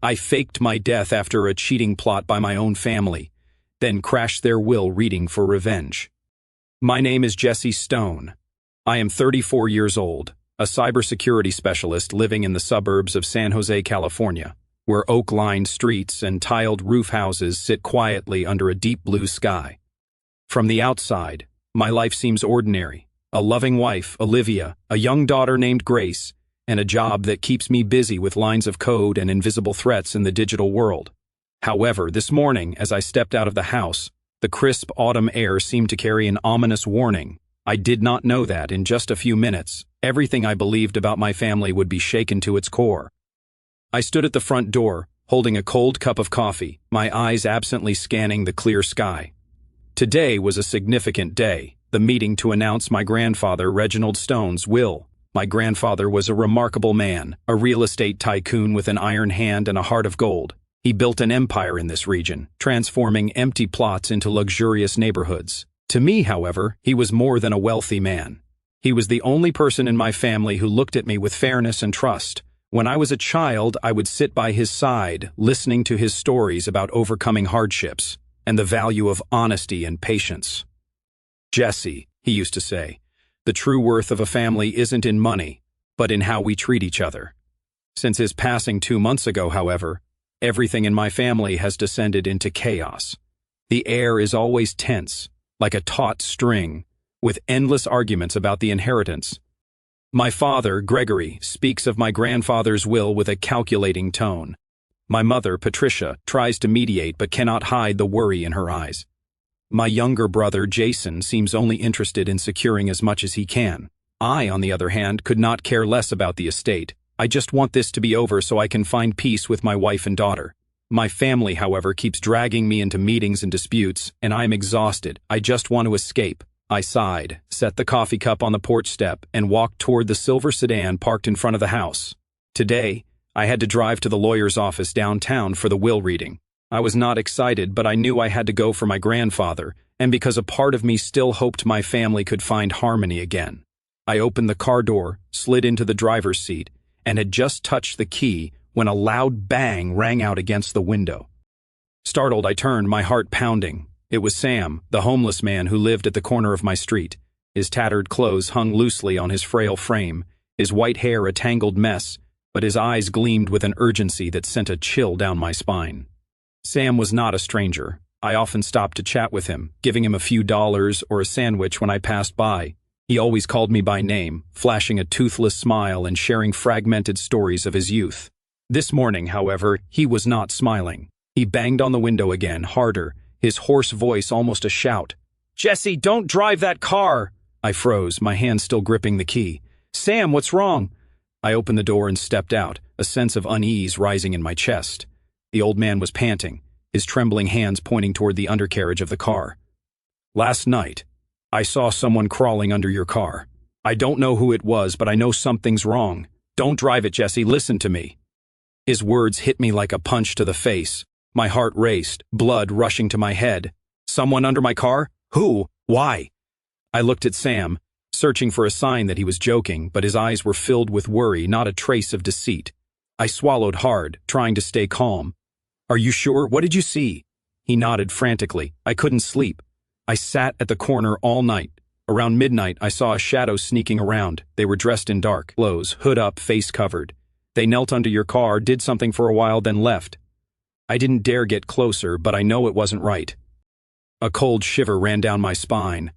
I faked my death after a cheating plot by my own family, then crashed their will reading for revenge. My name is Jesse Stone. I am 34 years old, a cybersecurity specialist living in the suburbs of San Jose, California, where oak-lined streets and tiled roof houses sit quietly under a deep blue sky. From the outside, my life seems ordinary. A loving wife, Olivia, a young daughter named Grace, and a job that keeps me busy with lines of code and invisible threats in the digital world. However, this morning, as I stepped out of the house, the crisp autumn air seemed to carry an ominous warning. I did not know that in just a few minutes, everything I believed about my family would be shaken to its core. I stood at the front door, holding a cold cup of coffee, my eyes absently scanning the clear sky. Today was a significant day, the meeting to announce my grandfather Reginald Stone's will. My grandfather was a remarkable man, a real estate tycoon with an iron hand and a heart of gold. He built an empire in this region, transforming empty plots into luxurious neighborhoods. To me, however, he was more than a wealthy man. He was the only person in my family who looked at me with fairness and trust. When I was a child, I would sit by his side, listening to his stories about overcoming hardships and the value of honesty and patience. "Jesse," he used to say, "the true worth of a family isn't in money, but in how we treat each other." Since his passing 2 months ago, however, everything in my family has descended into chaos. The air is always tense, like a taut string, with endless arguments about the inheritance. My father, Gregory, speaks of my grandfather's will with a calculating tone. My mother, Patricia, tries to mediate but cannot hide the worry in her eyes. My younger brother, Jason, seems only interested in securing as much as he can. I, on the other hand, could not care less about the estate. I just want this to be over so I can find peace with my wife and daughter. My family, however, keeps dragging me into meetings and disputes, and I am exhausted. I just want to escape. I sighed, set the coffee cup on the porch step, and walked toward the silver sedan parked in front of the house. Today, I had to drive to the lawyer's office downtown for the will reading. I was not excited, but I knew I had to go for my grandfather, and because a part of me still hoped my family could find harmony again. I opened the car door, slid into the driver's seat, and had just touched the key when a loud bang rang out against the window. Startled, I turned, my heart pounding. It was Sam, the homeless man who lived at the corner of my street. His tattered clothes hung loosely on his frail frame, his white hair a tangled mess, but his eyes gleamed with an urgency that sent a chill down my spine. Sam was not a stranger. I often stopped to chat with him, giving him a few dollars or a sandwich when I passed by. He always called me by name, flashing a toothless smile and sharing fragmented stories of his youth. This morning, however, he was not smiling. He banged on the window again, harder, his hoarse voice almost a shout. "Jesse, don't drive that car!" I froze, my hand still gripping the key. "Sam, what's wrong?" I opened the door and stepped out, a sense of unease rising in my chest. The old man was panting, his trembling hands pointing toward the undercarriage of the car. "Last night, I saw someone crawling under your car. I don't know who it was, but I know something's wrong. Don't drive it, Jesse, listen to me." His words hit me like a punch to the face. My heart raced, blood rushing to my head. "Someone under my car? Who? Why?" I looked at Sam, searching for a sign that he was joking, but his eyes were filled with worry, not a trace of deceit. I swallowed hard, trying to stay calm. "Are you sure? What did you see?" He nodded frantically. "I couldn't sleep. I sat at the corner all night. Around midnight, I saw a shadow sneaking around. They were dressed in dark clothes, hood up, face covered. They knelt under your car, did something for a while, then left. I didn't dare get closer, but I know it wasn't right." A cold shiver ran down my spine.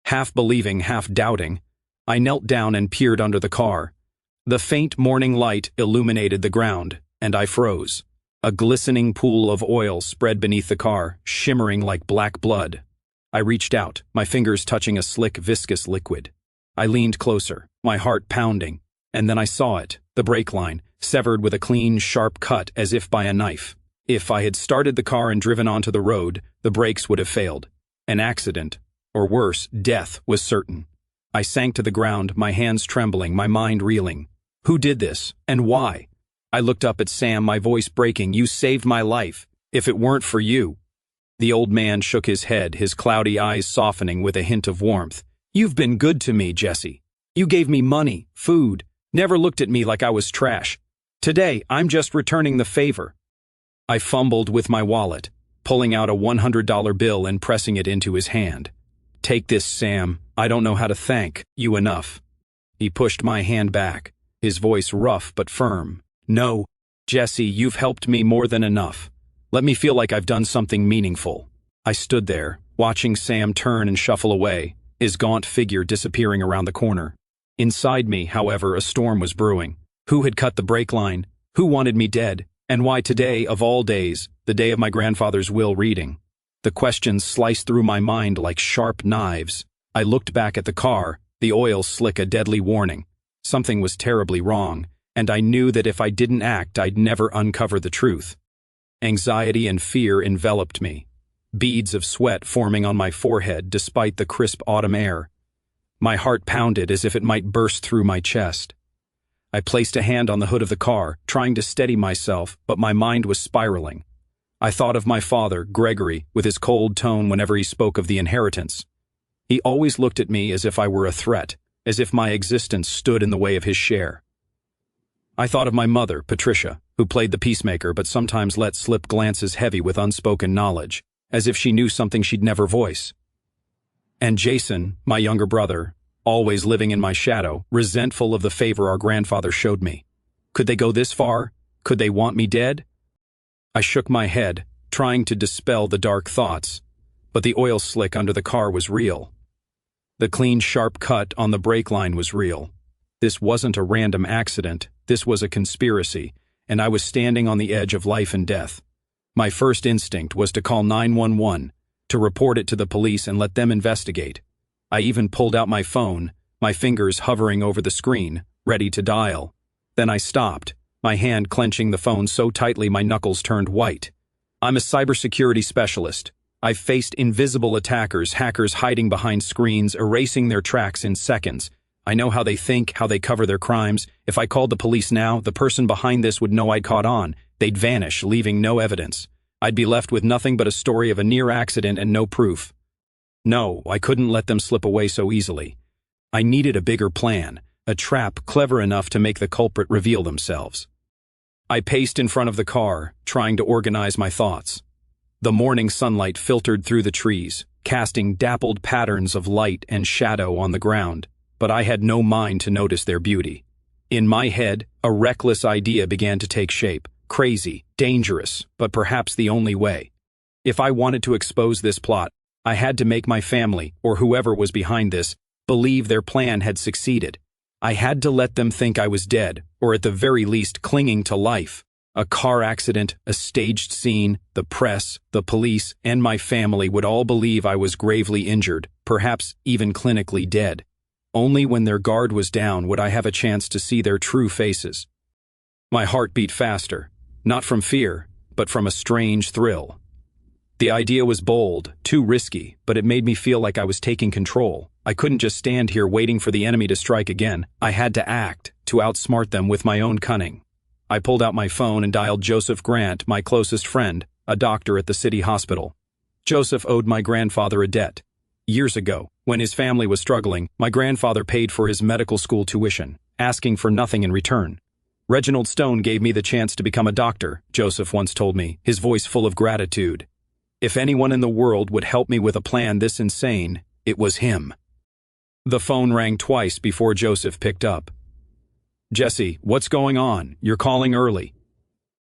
Half believing, half doubting, I knelt down and peered under the car. The faint morning light illuminated the ground, and I froze. A glistening pool of oil spread beneath the car, shimmering like black blood. I reached out, my fingers touching a slick, viscous liquid. I leaned closer, my heart pounding, and then I saw it, the brake line, severed with a clean, sharp cut as if by a knife. If I had started the car and driven onto the road, the brakes would have failed. An accident, or worse, death, was certain. I sank to the ground, my hands trembling, my mind reeling. Who did this, and why? I looked up at Sam, my voice breaking. "You saved my life. If it weren't for you..." The old man shook his head, his cloudy eyes softening with a hint of warmth. "You've been good to me, Jesse. You gave me money, food, never looked at me like I was trash. Today, I'm just returning the favor. I fumbled with my wallet, pulling out a $100 bill and pressing it into his hand. "Take this, Sam. I don't know how to thank you enough." He pushed my hand back, his voice rough but firm. "No, Jesse, you've helped me more than enough. Let me feel like I've done something meaningful." I stood there, watching Sam turn and shuffle away, his gaunt figure disappearing around the corner. Inside me, however, a storm was brewing. Who had cut the brake line? Who wanted me dead? And why today, of all days, the day of my grandfather's will reading? The questions sliced through my mind like sharp knives. I looked back at the car, the oil slick a deadly warning. Something was terribly wrong, and I knew that if I didn't act, I'd never uncover the truth. Anxiety and fear enveloped me, beads of sweat forming on my forehead despite the crisp autumn air. My heart pounded as if it might burst through my chest. I placed a hand on the hood of the car, trying to steady myself, but my mind was spiraling. I thought of my father, Gregory, with his cold tone whenever he spoke of the inheritance. He always looked at me as if I were a threat, as if my existence stood in the way of his share. I thought of my mother, Patricia, who played the peacemaker but sometimes let slip glances heavy with unspoken knowledge, as if she knew something she'd never voice. And Jason, my younger brother, always living in my shadow, resentful of the favor our grandfather showed me. Could they go this far? Could they want me dead? I shook my head, trying to dispel the dark thoughts, but the oil slick under the car was real. The clean, sharp cut on the brake line was real. This wasn't a random accident, this was a conspiracy, and I was standing on the edge of life and death. My first instinct was to call 911, to report it to the police and let them investigate. I even pulled out my phone, my fingers hovering over the screen, ready to dial. Then I stopped, my hand clenching the phone so tightly my knuckles turned white. I'm a cybersecurity specialist. I've faced invisible attackers, hackers hiding behind screens, erasing their tracks in seconds. I know how they think, how they cover their crimes. If I called the police now, the person behind this would know I'd caught on. They'd vanish, leaving no evidence. I'd be left with nothing but a story of a near accident and no proof. No, I couldn't let them slip away so easily. I needed a bigger plan, a trap clever enough to make the culprit reveal themselves. I paced in front of the car, trying to organize my thoughts. The morning sunlight filtered through the trees, casting dappled patterns of light and shadow on the ground, but I had no mind to notice their beauty. In my head, a reckless idea began to take shape, crazy, dangerous, but perhaps the only way. If I wanted to expose this plot, I had to make my family, or whoever was behind this, believe their plan had succeeded. I had to let them think I was dead, or at the very least clinging to life. A car accident, a staged scene, the press, the police, and my family would all believe I was gravely injured, perhaps even clinically dead. Only when their guard was down would I have a chance to see their true faces. My heart beat faster, not from fear, but from a strange thrill. The idea was bold, too risky, but it made me feel like I was taking control. I couldn't just stand here waiting for the enemy to strike again. I had to act, to outsmart them with my own cunning. I pulled out my phone and dialed Joseph Grant, my closest friend, a doctor at the city hospital. Joseph owed my grandfather a debt. Years ago, when his family was struggling, my grandfather paid for his medical school tuition, asking for nothing in return. Reginald Stone gave me the chance to become a doctor, Joseph once told me, his voice full of gratitude. If anyone in the world would help me with a plan this insane, it was him. The phone rang twice before Joseph picked up. "Jesse, what's going on? You're calling early."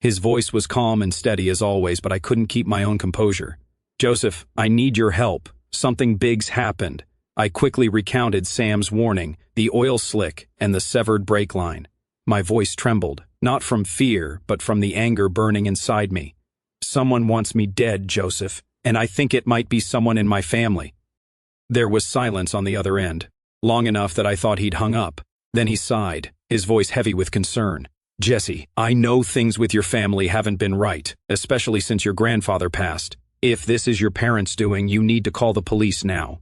His voice was calm and steady as always, but I couldn't keep my own composure. "Joseph, I need your help. Something big's happened." I quickly recounted Sam's warning, the oil slick, and the severed brake line. My voice trembled, not from fear, but from the anger burning inside me. "Someone wants me dead, Joseph, and I think it might be someone in my family." There was silence on the other end, long enough that I thought he'd hung up. Then he sighed, his voice heavy with concern. "Jesse, I know things with your family haven't been right, especially since your grandfather passed. If this is your parents' doing, you need to call the police now."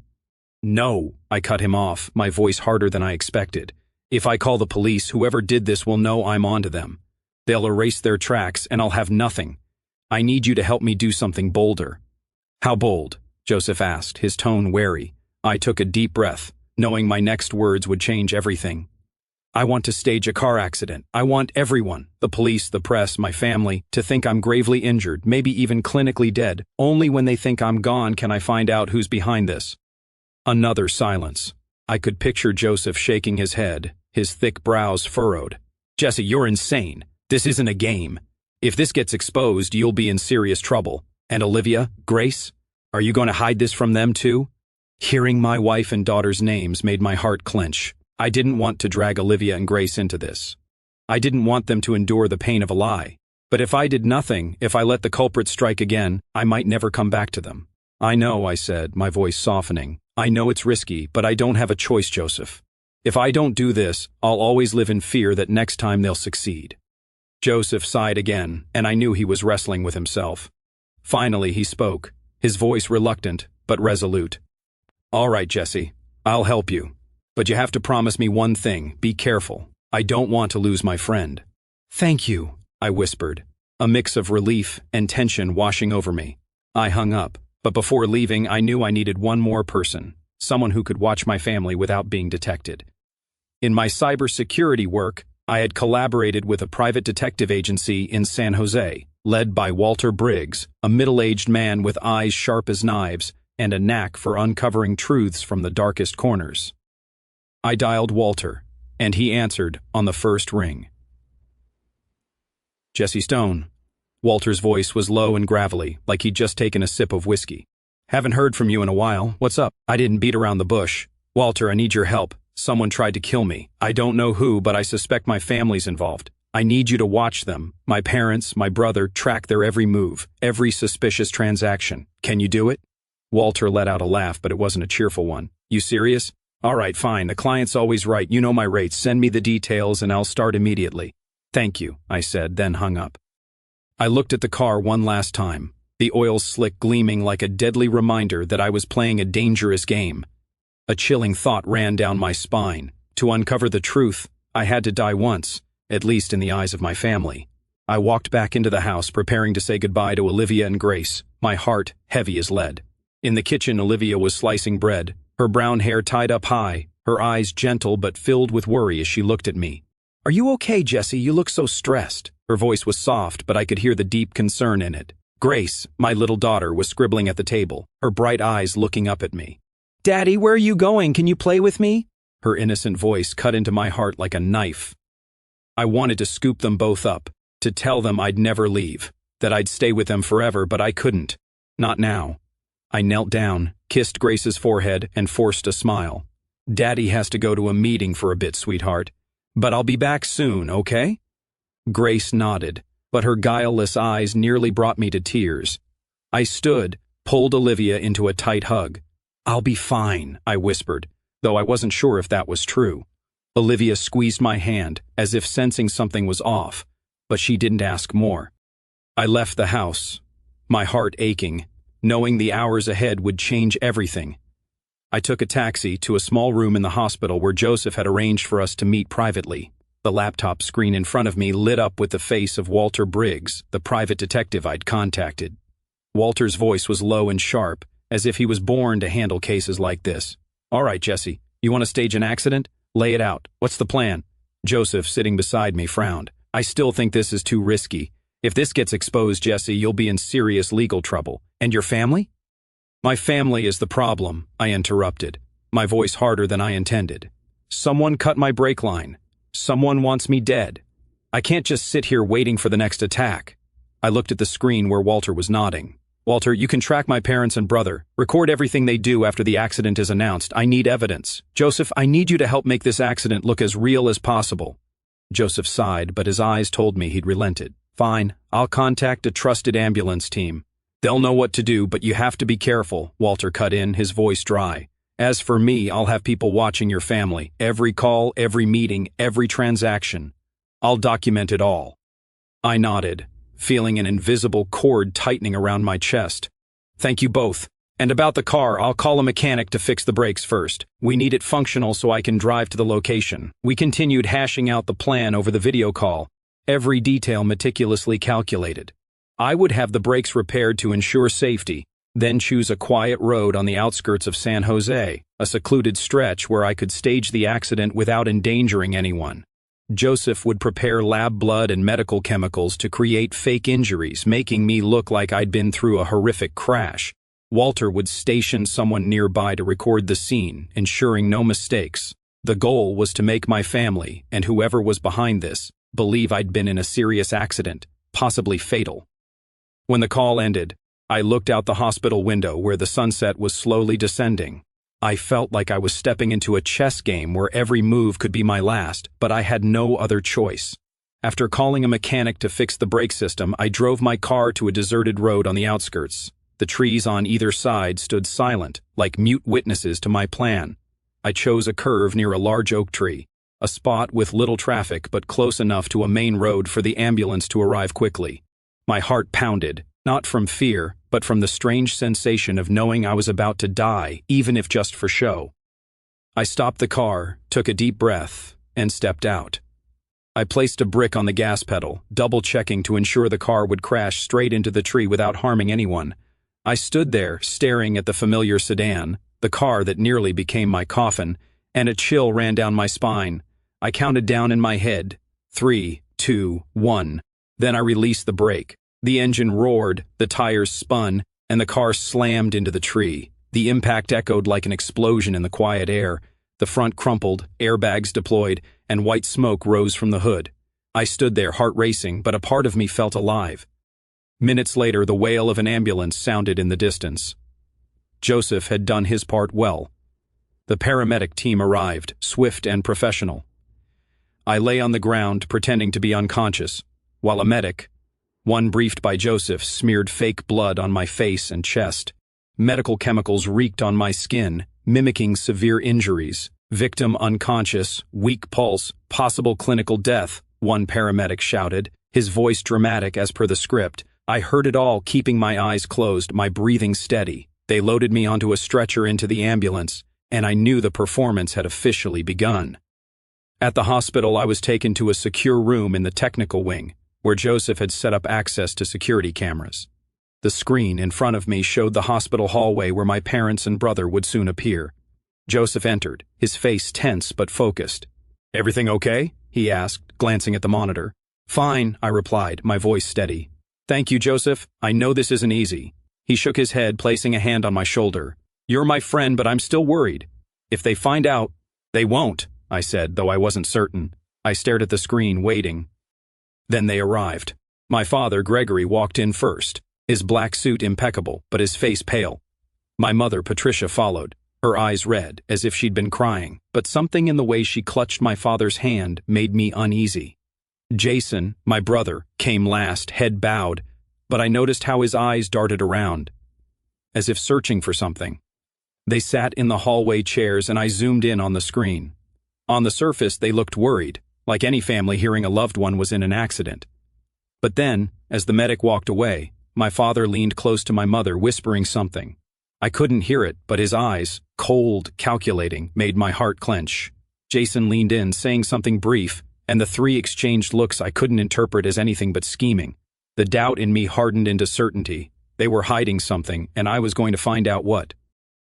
"No," I cut him off, my voice harder than I expected. "If I call the police, whoever did this will know I'm onto them. They'll erase their tracks and I'll have nothing. I need you to help me do something bolder." "How bold?" Joseph asked, his tone wary. I took a deep breath, knowing my next words would change everything. I want to stage a car accident. I want everyone, the police, the press, my family, to think I'm gravely injured, maybe even clinically dead. Only when they think I'm gone can I find out who's behind this." Another silence. I could picture Joseph shaking his head, his thick brows furrowed. "Jesse, you're insane. This isn't a game. If this gets exposed, you'll be in serious trouble. And Olivia, Grace, are you going to hide this from them too?" Hearing my wife and daughter's names made my heart clench. I didn't want to drag Olivia and Grace into this. I didn't want them to endure the pain of a lie. But if I did nothing, if I let the culprit strike again, I might never come back to them. "I know," I said, my voice softening. "I know it's risky, but I don't have a choice, Joseph. If I don't do this, I'll always live in fear that next time they'll succeed." Joseph sighed again, and I knew he was wrestling with himself. Finally, he spoke, his voice reluctant, but resolute. "All right, Jesse, I'll help you. But you have to promise me one thing, be careful. I don't want to lose my friend." "Thank you," I whispered, a mix of relief and tension washing over me. I hung up, but before leaving I knew I needed one more person, someone who could watch my family without being detected. In my cybersecurity work, I had collaborated with a private detective agency in San Jose, led by Walter Briggs, a middle-aged man with eyes sharp as knives and a knack for uncovering truths from the darkest corners. I dialed Walter, and he answered on the first ring. "Jesse Stone." Walter's voice was low and gravelly, like he'd just taken a sip of whiskey. "Haven't heard from you in a while. What's up?" I didn't beat around the bush. "Walter, I need your help. Someone tried to kill me. I don't know who, but I suspect my family's involved. I need you to watch them. My parents, my brother, track their every move, every suspicious transaction. Can you do it?" Walter let out a laugh, but it wasn't a cheerful one. "You serious? All right, fine. The client's always right. You know my rates. Send me the details and I'll start immediately." "Thank you," I said, then hung up. I looked at the car one last time, the oil slick gleaming like a deadly reminder that I was playing a dangerous game. A chilling thought ran down my spine. To uncover the truth, I had to die once, at least in the eyes of my family. I walked back into the house, preparing to say goodbye to Olivia and Grace, my heart heavy as lead. In the kitchen, Olivia was slicing bread, her brown hair tied up high, her eyes gentle but filled with worry as she looked at me. "Are you okay, Jesse? You look so stressed." Her voice was soft, but I could hear the deep concern in it. Grace, my little daughter, was scribbling at the table, her bright eyes looking up at me. "Daddy, where are you going? Can you play with me?" Her innocent voice cut into my heart like a knife. I wanted to scoop them both up, to tell them I'd never leave, that I'd stay with them forever, but I couldn't. Not now. I knelt down, kissed Grace's forehead, and forced a smile. "Daddy has to go to a meeting for a bit, sweetheart. But I'll be back soon, okay?" Grace nodded, but her guileless eyes nearly brought me to tears. I stood, pulled Olivia into a tight hug. "I'll be fine," I whispered, though I wasn't sure if that was true. Olivia squeezed my hand, as if sensing something was off, but she didn't ask more. I left the house, my heart aching, knowing the hours ahead would change everything. I took a taxi to a small room in the hospital where Joseph had arranged for us to meet privately. The laptop screen in front of me lit up with the face of Walter Briggs, the private detective I'd contacted. Walter's voice was low and sharp, as if he was born to handle cases like this. "All right, Jesse, you want to stage an accident? Lay it out. What's the plan?" Joseph, sitting beside me, frowned. "I still think this is too risky. If this gets exposed, Jesse, you'll be in serious legal trouble. And your family?" "My family is the problem," I interrupted, my voice harder than I intended. "Someone cut my brake line. Someone wants me dead. I can't just sit here waiting for the next attack." I looked at the screen where Walter was nodding. "Walter, you can track my parents and brother. Record everything they do after the accident is announced. I need evidence. Joseph, I need you to help make this accident look as real as possible." Joseph sighed, but his eyes told me he'd relented. "Fine, I'll contact a trusted ambulance team. They'll know what to do, but you have to be careful," Walter cut in, his voice dry. "As for me, I'll have people watching your family. Every call, every meeting, every transaction. I'll document it all." I nodded, feeling an invisible cord tightening around my chest. "Thank you both. And about the car, I'll call a mechanic to fix the brakes first. We need it functional so I can drive to the location." We continued hashing out the plan over the video call, every detail meticulously calculated. I would have the brakes repaired to ensure safety, then choose a quiet road on the outskirts of San Jose, a secluded stretch where I could stage the accident without endangering anyone. Joseph would prepare lab blood and medical chemicals to create fake injuries, making me look like I'd been through a horrific crash. Walter would station someone nearby to record the scene, ensuring no mistakes. The goal was to make my family, and whoever was behind this, believe I'd been in a serious accident, possibly fatal. When the call ended, I looked out the hospital window where the sunset was slowly descending. I felt like I was stepping into a chess game where every move could be my last, but I had no other choice. After calling a mechanic to fix the brake system, I drove my car to a deserted road on the outskirts. The trees on either side stood silent, like mute witnesses to my plan. I chose a curve near a large oak tree, a spot with little traffic but close enough to a main road for the ambulance to arrive quickly. My heart pounded, not from fear, but from the strange sensation of knowing I was about to die, even if just for show. I stopped the car, took a deep breath, and stepped out. I placed a brick on the gas pedal, double-checking to ensure the car would crash straight into the tree without harming anyone. I stood there, staring at the familiar sedan, the car that nearly became my coffin, and a chill ran down my spine. I counted down in my head, 3, 2, 1. Then I released the brake. The engine roared, the tires spun, and the car slammed into the tree. The impact echoed like an explosion in the quiet air. The front crumpled, airbags deployed, and white smoke rose from the hood. I stood there, heart racing, but a part of me felt alive. Minutes later, the wail of an ambulance sounded in the distance. Joseph had done his part well. The paramedic team arrived, swift and professional. I lay on the ground, pretending to be unconscious, while a medic, one briefed by Joseph, smeared fake blood on my face and chest. Medical chemicals reeked on my skin, mimicking severe injuries. Victim unconscious, weak pulse, possible clinical death, one paramedic shouted, his voice dramatic as per the script. I heard it all, keeping my eyes closed, my breathing steady. They loaded me onto a stretcher into the ambulance, and I knew the performance had officially begun. At the hospital, I was taken to a secure room in the technical wing, where Joseph had set up access to security cameras. The screen in front of me showed the hospital hallway where my parents and brother would soon appear. Joseph entered, his face tense but focused. "Everything okay?" he asked, glancing at the monitor. "Fine," I replied, my voice steady. "Thank you, Joseph. I know this isn't easy." He shook his head, placing a hand on my shoulder. "You're my friend, but I'm still worried. If they find out—" "They won't," I said, though I wasn't certain. I stared at the screen, waiting. Then they arrived. My father, Gregory, walked in first, his black suit impeccable, but his face pale. My mother, Patricia, followed, her eyes red, as if she'd been crying, but something in the way she clutched my father's hand made me uneasy. Jason, my brother, came last, head bowed, but I noticed how his eyes darted around, as if searching for something. They sat in the hallway chairs and I zoomed in on the screen. On the surface, they looked worried, like any family hearing a loved one was in an accident. But then, as the medic walked away, my father leaned close to my mother, whispering something. I couldn't hear it, but his eyes, cold, calculating, made my heart clench. Jason leaned in, saying something brief, and the three exchanged looks I couldn't interpret as anything but scheming. The doubt in me hardened into certainty. They were hiding something, and I was going to find out what.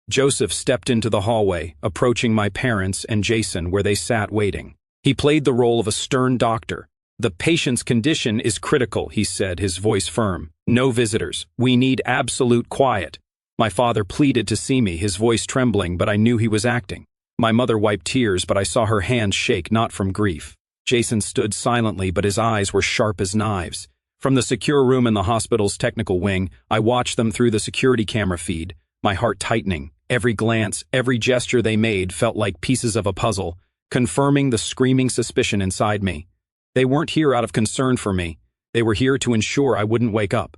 Joseph stepped into the hallway, approaching my parents and Jason where they sat waiting. He played the role of a stern doctor. "The patient's condition is critical," he said, his voice firm. "No visitors. We need absolute quiet." My father pleaded to see me, his voice trembling, but I knew he was acting. My mother wiped tears, but I saw her hands shake, not from grief. Jason stood silently, but his eyes were sharp as knives. From the secure room in the hospital's technical wing, I watched them through the security camera feed, my heart tightening. Every glance, every gesture they made felt like pieces of a puzzle, confirming the screaming suspicion inside me. They weren't here out of concern for me. They were here to ensure I wouldn't wake up.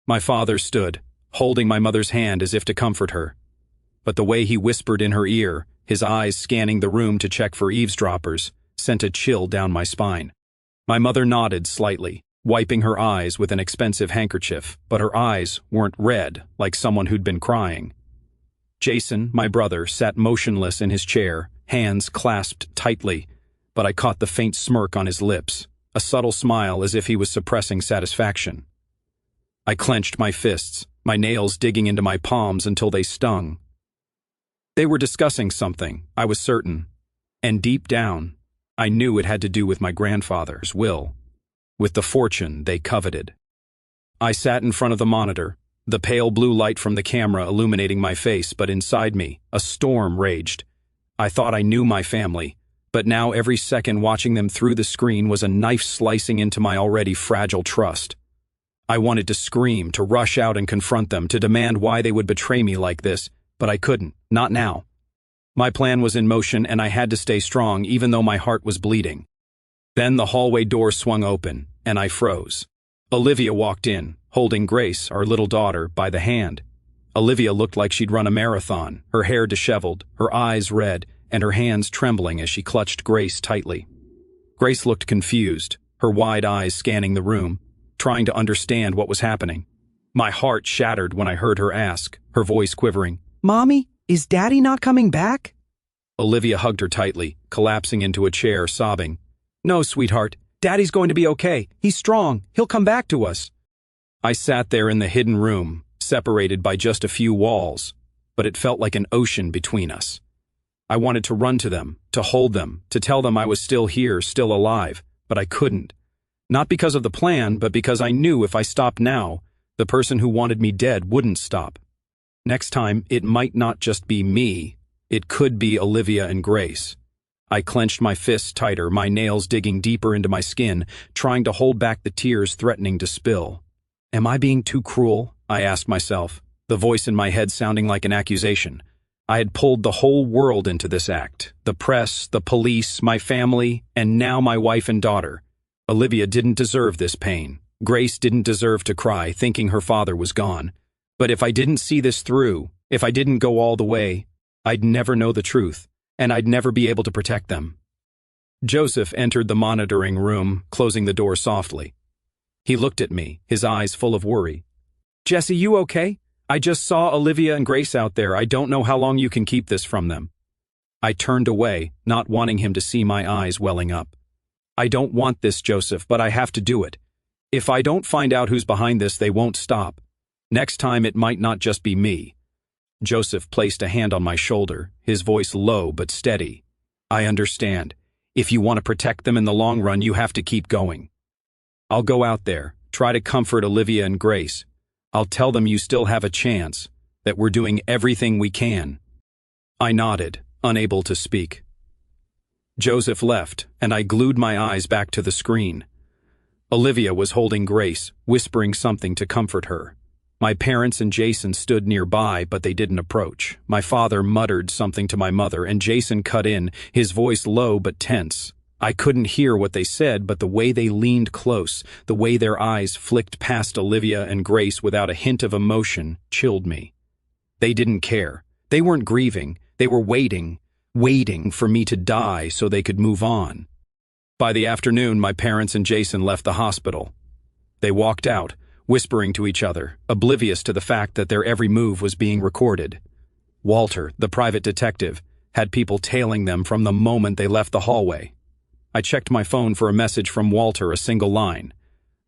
My father stood, holding my mother's hand as if to comfort her. But the way he whispered in her ear, his eyes scanning the room to check for eavesdroppers, sent a chill down my spine. My mother nodded slightly, wiping her eyes with an expensive handkerchief, but her eyes weren't red like someone who'd been crying. Jason, my brother, sat motionless in his chair, hands clasped tightly, but I caught the faint smirk on his lips, a subtle smile as if he was suppressing satisfaction. I clenched my fists, my nails digging into my palms until they stung. They were discussing something, I was certain, and deep down, I knew it had to do with my grandfather's will, with the fortune they coveted. I sat in front of the monitor, the pale blue light from the camera illuminating my face, but inside me, a storm raged. I thought I knew my family, but now every second watching them through the screen was a knife slicing into my already fragile trust. I wanted to scream, to rush out and confront them, to demand why they would betray me like this, but I couldn't, not now. My plan was in motion and I had to stay strong even though my heart was bleeding. Then the hallway door swung open, and I froze. Olivia walked in, holding Grace, our little daughter, by the hand. Olivia looked like she'd run a marathon, her hair disheveled, her eyes red, and her hands trembling as she clutched Grace tightly. Grace looked confused, her wide eyes scanning the room, trying to understand what was happening. My heart shattered when I heard her ask, her voice quivering, "Mommy, is Daddy not coming back?" Olivia hugged her tightly, collapsing into a chair, sobbing. "No, sweetheart. Daddy's going to be okay. He's strong. He'll come back to us." I sat there in the hidden room, separated by just a few walls, but it felt like an ocean between us. I wanted to run to them, to hold them, to tell them I was still here, still alive, but I couldn't. Not because of the plan, but because I knew if I stopped now, the person who wanted me dead wouldn't stop. Next time, it might not just be me. It could be Olivia and Grace. I clenched my fists tighter, my nails digging deeper into my skin, trying to hold back the tears threatening to spill. Am I being too cruel? I asked myself, the voice in my head sounding like an accusation. I had pulled the whole world into this act. The press, the police, my family, and now my wife and daughter. Olivia didn't deserve this pain. Grace didn't deserve to cry, thinking her father was gone. But if I didn't see this through, if I didn't go all the way, I'd never know the truth, and I'd never be able to protect them. Joseph entered the monitoring room, closing the door softly. He looked at me, his eyes full of worry. "Jesse, you okay? I just saw Olivia and Grace out there. I don't know how long you can keep this from them." I turned away, not wanting him to see my eyes welling up. "I don't want this, Joseph, but I have to do it. If I don't find out who's behind this, they won't stop. Next time it might not just be me." Joseph placed a hand on my shoulder, his voice low but steady. "I understand. If you want to protect them in the long run, you have to keep going. I'll go out there, try to comfort Olivia and Grace. I'll tell them you still have a chance, that we're doing everything we can." I nodded, unable to speak. Joseph left, and I glued my eyes back to the screen. Olivia was holding Grace, whispering something to comfort her. My parents and Jason stood nearby, but they didn't approach. My father muttered something to my mother, and Jason cut in, his voice low but tense. I couldn't hear what they said, but the way they leaned close, the way their eyes flicked past Olivia and Grace without a hint of emotion, chilled me. They didn't care. They weren't grieving. They were waiting for me to die so they could move on. By the afternoon, my parents and Jason left the hospital. They walked out, whispering to each other, oblivious to the fact that their every move was being recorded. Walter, the private detective, had people tailing them from the moment they left the hallway. I checked my phone for a message from Walter, a single line.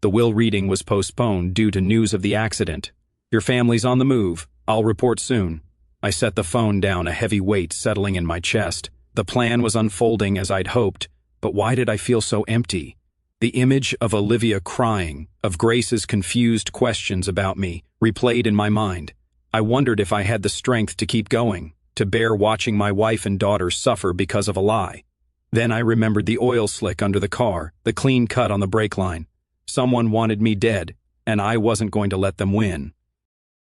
The will reading was postponed due to news of the accident. "Your family's on the move. I'll report soon." I set the phone down, a heavy weight settling in my chest. The plan was unfolding as I'd hoped, but why did I feel so empty? The image of Olivia crying, of Grace's confused questions about me, replayed in my mind. I wondered if I had the strength to keep going, to bear watching my wife and daughter suffer because of a lie. Then I remembered the oil slick under the car, the clean cut on the brake line. Someone wanted me dead, and I wasn't going to let them win.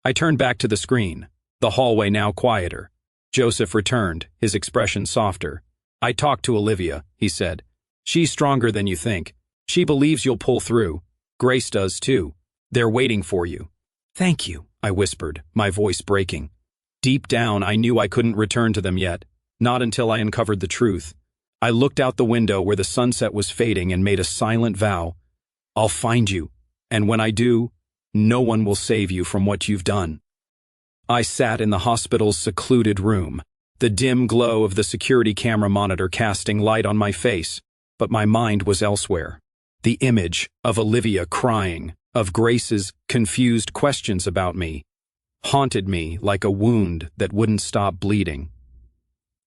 I turned back to the screen, the hallway now quieter. Joseph returned, his expression softer. "I talked to Olivia," he said. "She's stronger than you think. She believes you'll pull through. Grace does too. They're waiting for you." "Thank you," I whispered, my voice breaking. Deep down, I knew I couldn't return to them yet, not until I uncovered the truth. I looked out the window where the sunset was fading and made a silent vow. "I'll find you, and when I do, no one will save you from what you've done." I sat in the hospital's secluded room, the dim glow of the security camera monitor casting light on my face, but my mind was elsewhere. The image of Olivia crying, of Grace's confused questions about me, haunted me like a wound that wouldn't stop bleeding.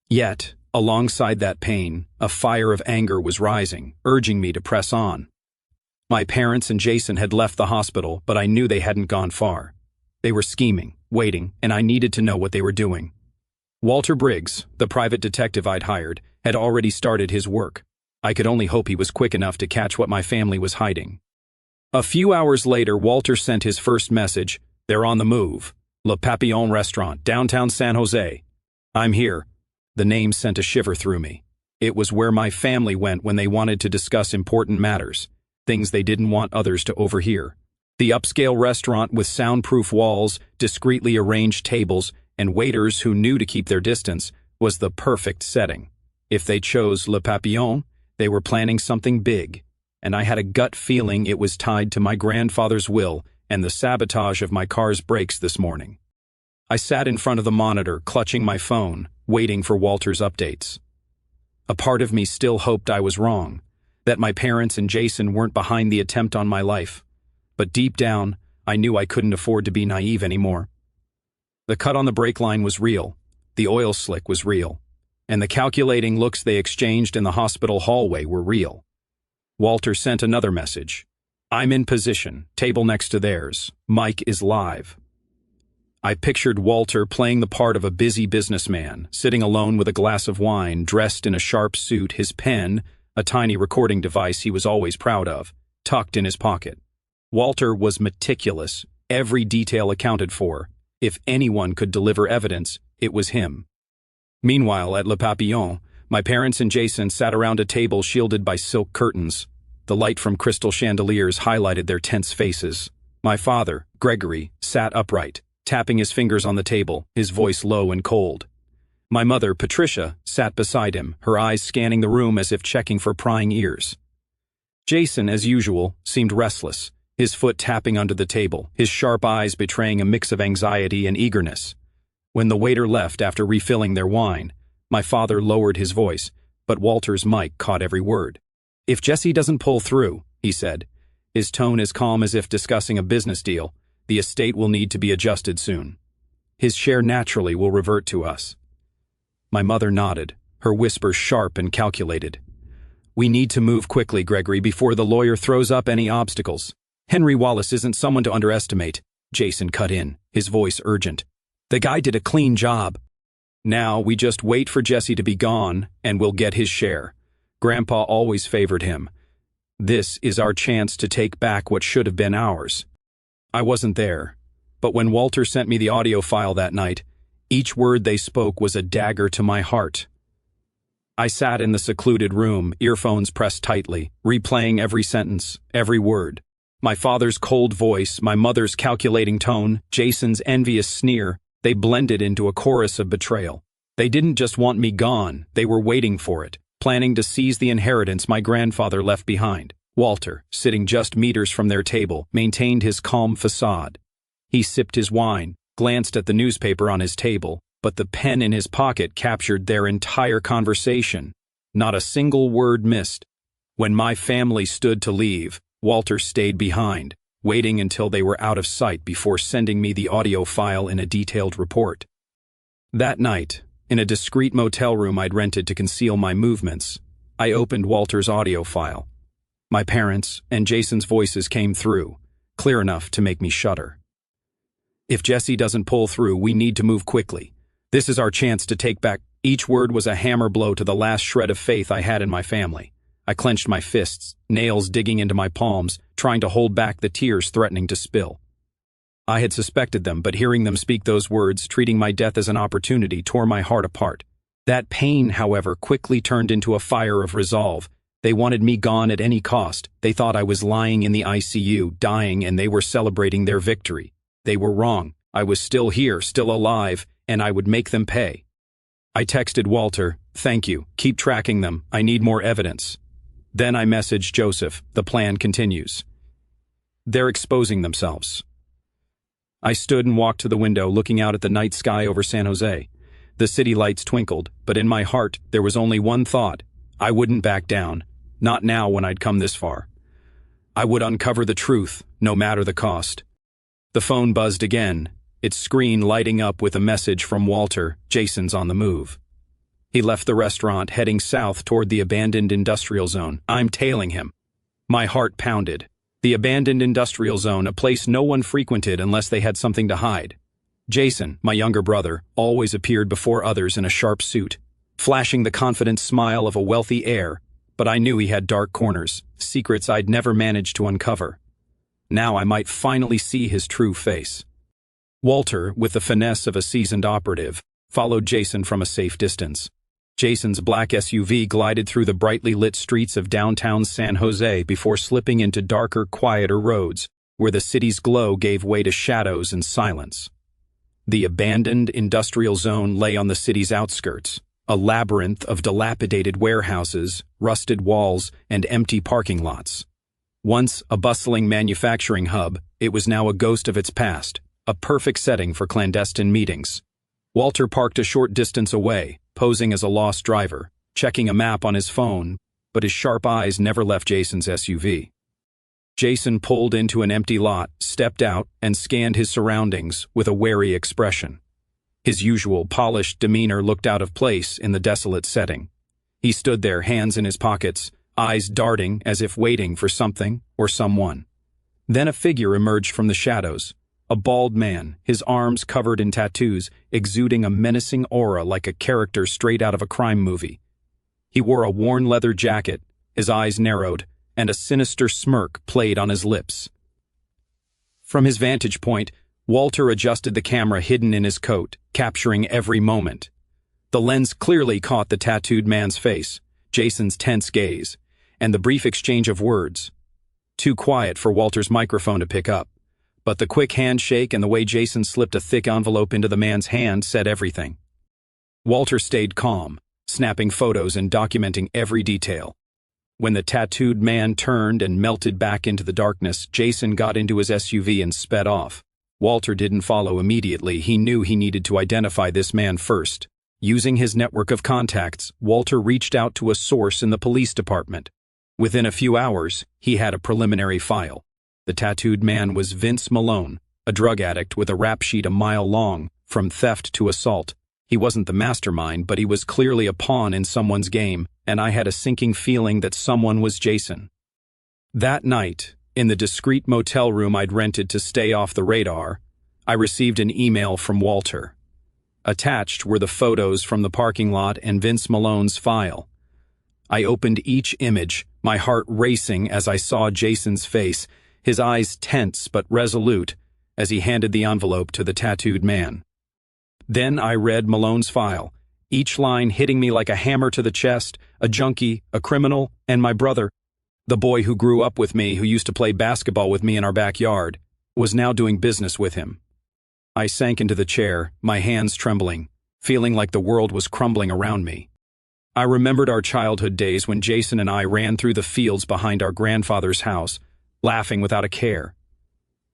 Yet, alongside that pain, a fire of anger was rising, urging me to press on. My parents and Jason had left the hospital, but I knew they hadn't gone far. They were scheming, waiting, and I needed to know what they were doing. Walter Briggs, the private detective I'd hired, had already started his work. I could only hope he was quick enough to catch what my family was hiding. A few hours later, Walter sent his first message. "They're on the move. Le Papillon Restaurant, downtown San Jose. I'm here." The name sent a shiver through me. It was where my family went when they wanted to discuss important matters, things they didn't want others to overhear. The upscale restaurant with soundproof walls, discreetly arranged tables, and waiters who knew to keep their distance was the perfect setting. If they chose Le Papillon, they were planning something big, and I had a gut feeling it was tied to my grandfather's will and the sabotage of my car's brakes this morning. I sat in front of the monitor, clutching my phone, waiting for Walter's updates. A part of me still hoped I was wrong, that my parents and Jason weren't behind the attempt on my life. But deep down, I knew I couldn't afford to be naive anymore. The cut on the brake line was real, the oil slick was real, and the calculating looks they exchanged in the hospital hallway were real. Walter sent another message. "I'm in position, table next to theirs. Mike is live." I pictured Walter playing the part of a busy businessman, sitting alone with a glass of wine, dressed in a sharp suit, his pen, a tiny recording device he was always proud of, tucked in his pocket. Walter was meticulous, every detail accounted for. If anyone could deliver evidence, it was him. Meanwhile, at Le Papillon, my parents and Jason sat around a table shielded by silk curtains. The light from crystal chandeliers highlighted their tense faces. My father, Gregory, sat upright, tapping his fingers on the table, his voice low and cold. My mother, Patricia, sat beside him, her eyes scanning the room as if checking for prying ears. Jason, as usual, seemed restless, his foot tapping under the table, his sharp eyes betraying a mix of anxiety and eagerness. When the waiter left after refilling their wine, my father lowered his voice, but Walter's mic caught every word. "If Jesse doesn't pull through," he said, his tone as calm as if discussing a business deal, "the estate will need to be adjusted soon. His share naturally will revert to us." My mother nodded, her whisper sharp and calculated. "We need to move quickly, Gregory, before the lawyer throws up any obstacles. Henry Wallace isn't someone to underestimate," Jason cut in, his voice urgent. "The guy did a clean job. Now we just wait for Jesse to be gone, and we'll get his share. Grandpa always favored him. This is our chance to take back what should have been ours." I wasn't there, but when Walter sent me the audio file that night, each word they spoke was a dagger to my heart. I sat in the secluded room, earphones pressed tightly, replaying every sentence, every word. My father's cold voice, my mother's calculating tone, Jason's envious sneer, they blended into a chorus of betrayal. They didn't just want me gone, they were waiting for it, planning to seize the inheritance my grandfather left behind. Walter, sitting just meters from their table, maintained his calm facade. He sipped his wine, glanced at the newspaper on his table, but the pen in his pocket captured their entire conversation. Not a single word missed. When my family stood to leave, Walter stayed behind, waiting until they were out of sight before sending me the audio file in a detailed report. That night, in a discreet motel room I'd rented to conceal my movements, I opened Walter's audio file. My parents' and Jason's voices came through, clear enough to make me shudder. "If Jesse doesn't pull through, we need to move quickly. This is our chance to take back." Each word was a hammer blow to the last shred of faith I had in my family. I clenched my fists, nails digging into my palms, trying to hold back the tears threatening to spill. I had suspected them, but hearing them speak those words, treating my death as an opportunity, tore my heart apart. That pain, however, quickly turned into a fire of resolve. They wanted me gone at any cost. They thought I was lying in the ICU, dying, and they were celebrating their victory. They were wrong. I was still here, still alive, and I would make them pay. I texted Walter, "Thank you. Keep tracking them. I need more evidence." Then I messaged Joseph, "The plan continues." They're exposing themselves. I stood and walked to the window, looking out at the night sky over San Jose. The city lights twinkled, but in my heart there was only one thought. I wouldn't back down. Not now when I'd come this far. I would uncover the truth, no matter the cost. The phone buzzed again. its screen lighting up with a message from Walter: "Jason's on the move." He left the restaurant, heading south toward the abandoned industrial zone. I'm tailing him. My heart pounded. The abandoned industrial zone, a place no one frequented unless they had something to hide. Jason, my younger brother, always appeared before others in a sharp suit, flashing the confident smile of a wealthy heir, but I knew he had dark corners, secrets I'd never managed to uncover. Now I might finally see his true face. Walter, with the finesse of a seasoned operative, followed Jason from a safe distance. Jason's black SUV glided through the brightly lit streets of downtown San Jose before slipping into darker, quieter roads, where the city's glow gave way to shadows and silence. The abandoned industrial zone lay on the city's outskirts, a labyrinth of dilapidated warehouses, rusted walls, and empty parking lots. Once a bustling manufacturing hub, it was now a ghost of its past, a perfect setting for clandestine meetings. Walter parked a short distance away, posing as a lost driver, checking a map on his phone, but his sharp eyes never left Jason's SUV. Jason pulled into an empty lot, stepped out, and scanned his surroundings with a wary expression. His usual polished demeanor looked out of place in the desolate setting. He stood there, hands in his pockets, eyes darting as if waiting for something or someone. Then a figure emerged from the shadows. A bald man, his arms covered in tattoos, exuding a menacing aura like a character straight out of a crime movie. He wore a worn leather jacket, his eyes narrowed, and a sinister smirk played on his lips. From his vantage point, Walter adjusted the camera hidden in his coat, capturing every moment. The lens clearly caught the tattooed man's face, Jason's tense gaze, and the brief exchange of words. Too quiet for Walter's microphone to pick up. But the quick handshake and the way Jason slipped a thick envelope into the man's hand said everything. Walter stayed calm, snapping photos and documenting every detail. When the tattooed man turned and melted back into the darkness, Jason got into his SUV and sped off. Walter didn't follow immediately. He knew he needed to identify this man first. Using his network of contacts, Walter reached out to a source in the police department. Within a few hours, he had a preliminary file. The tattooed man was Vince Malone, a drug addict with a rap sheet a mile long, from theft to assault. He wasn't the mastermind, but he was clearly a pawn in someone's game, and I had a sinking feeling that someone was Jason. That night, in the discreet motel room I'd rented to stay off the radar, I received an email from Walter. Attached were the photos from the parking lot and Vince Malone's file. I opened each image, my heart racing as I saw Jason's face, his eyes tense but resolute, as he handed the envelope to the tattooed man. Then I read Malone's file, each line hitting me like a hammer to the chest: a junkie, a criminal, and my brother. The boy who grew up with me, who used to play basketball with me in our backyard, was now doing business with him. I sank into the chair, my hands trembling, feeling like the world was crumbling around me. I remembered our childhood days when Jason and I ran through the fields behind our grandfather's house, laughing without a care.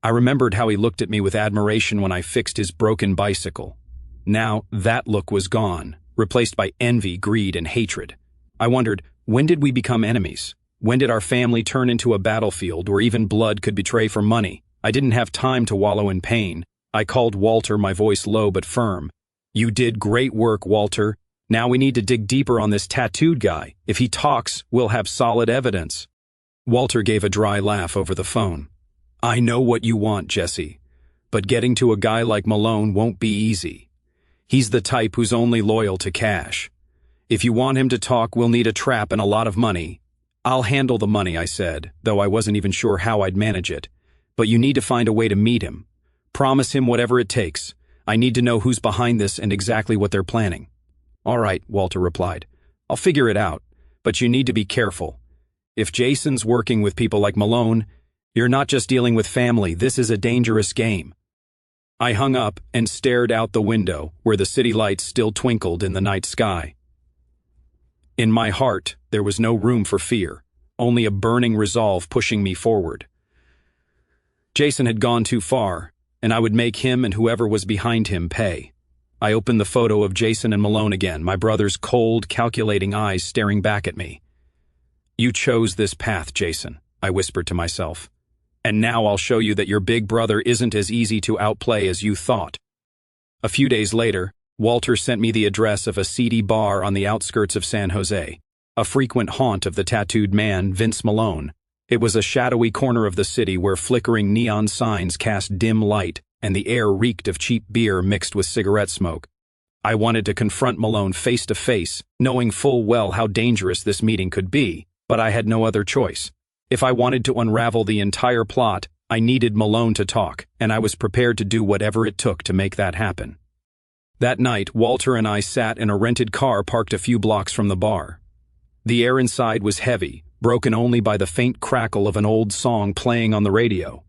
I remembered how he looked at me with admiration when I fixed his broken bicycle. Now that look was gone, replaced by envy, greed, and hatred. I wondered, when did we become enemies? When did our family turn into a battlefield where even blood could betray for money? I didn't have time to wallow in pain. I called Walter, my voice low but firm. "You did great work, Walter. Now we need to dig deeper on this tattooed guy. If he talks, we'll have solid evidence." Walter gave a dry laugh over the phone. "I know what you want, Jesse, but getting to a guy like Malone won't be easy. He's the type who's only loyal to cash. If you want him to talk, we'll need a trap and a lot of money." "I'll handle the money," I said, though I wasn't even sure how I'd manage it. "But you need to find a way to meet him. Promise him whatever it takes. I need to know who's behind this and exactly what they're planning." "All right," Walter replied. "I'll figure it out, but you need to be careful. If Jason's working with people like Malone, you're not just dealing with family. This is a dangerous game." I hung up and stared out the window where the city lights still twinkled in the night sky. In my heart, there was no room for fear, only a burning resolve pushing me forward. Jason had gone too far, and I would make him and whoever was behind him pay. I opened the photo of Jason and Malone again, my brother's cold, calculating eyes staring back at me. "You chose this path, Jason," I whispered to myself. And now I'll show you that your big brother isn't as easy to outplay as you thought. A few days later, Walter sent me the address of a seedy bar on the outskirts of San Jose, a frequent haunt of the tattooed man, Vince Malone. It was a shadowy corner of the city where flickering neon signs cast dim light and the air reeked of cheap beer mixed with cigarette smoke. I wanted to confront Malone face to face, knowing full well how dangerous this meeting could be, but I had no other choice. If I wanted to unravel the entire plot, I needed Malone to talk, and I was prepared to do whatever it took to make that happen. That night, Walter and I sat in a rented car parked a few blocks from the bar. The air inside was heavy, broken only by the faint crackle of an old song playing on the radio.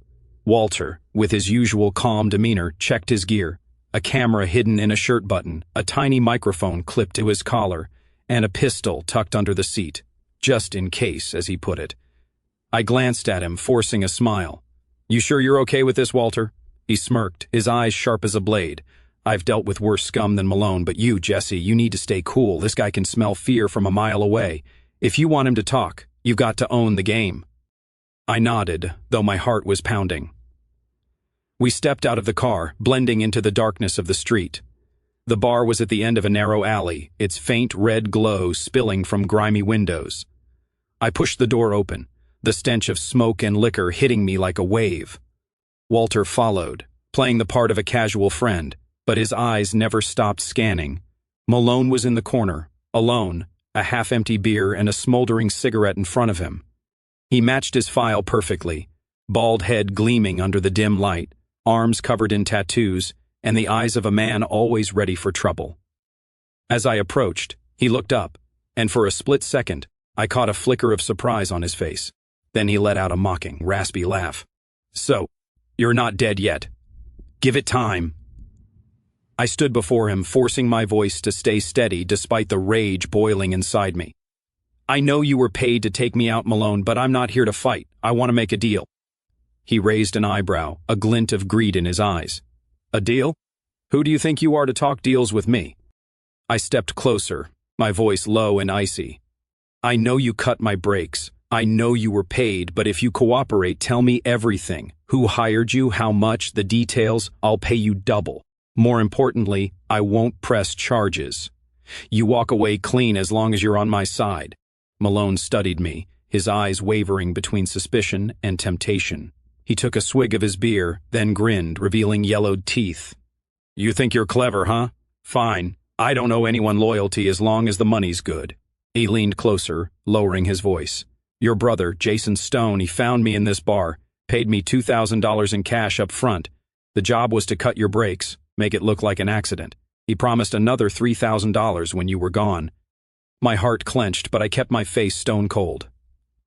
Walter, with his usual calm demeanor, checked his gear, a camera hidden in a shirt button, a tiny microphone clipped to his collar, and a pistol tucked under the seat, just in case, as he put it. I glanced at him, forcing a smile. "You sure you're okay with this, Walter?" He smirked, his eyes sharp as a blade. "I've dealt with worse scum than Malone, but you, Jesse, you need to stay cool. This guy can smell fear from a mile away. If you want him to talk, you've got to own the game." I nodded, though my heart was pounding. We stepped out of the car, blending into the darkness of the street. The bar was at the end of a narrow alley, its faint red glow spilling from grimy windows. I pushed the door open, the stench of smoke and liquor hitting me like a wave. Walter followed, playing the part of a casual friend, but his eyes never stopped scanning. Malone was in the corner, alone, a half-empty beer and a smoldering cigarette in front of him. He matched his file perfectly, bald head gleaming under the dim light, arms covered in tattoos, and the eyes of a man always ready for trouble. As I approached, he looked up, and for a split second, I caught a flicker of surprise on his face. Then he let out a mocking, raspy laugh. "So, you're not dead yet. Give it time." I stood before him, forcing my voice to stay steady despite the rage boiling inside me. "I know you were paid to take me out, Malone, but I'm not here to fight. I want to make a deal." He raised an eyebrow, a glint of greed in his eyes. "A deal? Who do you think you are to talk deals with me?" I stepped closer, my voice low and icy. "I know you cut my brakes. I know you were paid, but if you cooperate, tell me everything. Who hired you, how much, the details, I'll pay you double. More importantly, I won't press charges. You walk away clean as long as you're on my side." Malone studied me, his eyes wavering between suspicion and temptation. He took a swig of his beer, then grinned, revealing yellowed teeth. "You think you're clever, huh? Fine. I don't owe anyone loyalty as long as the money's good." He leaned closer, lowering his voice. "Your brother, Jason Stone, he found me in this bar, paid me $2,000 in cash up front. The job was to cut your brakes, make it look like an accident. He promised another $3,000 when you were gone." My heart clenched, but I kept my face stone cold.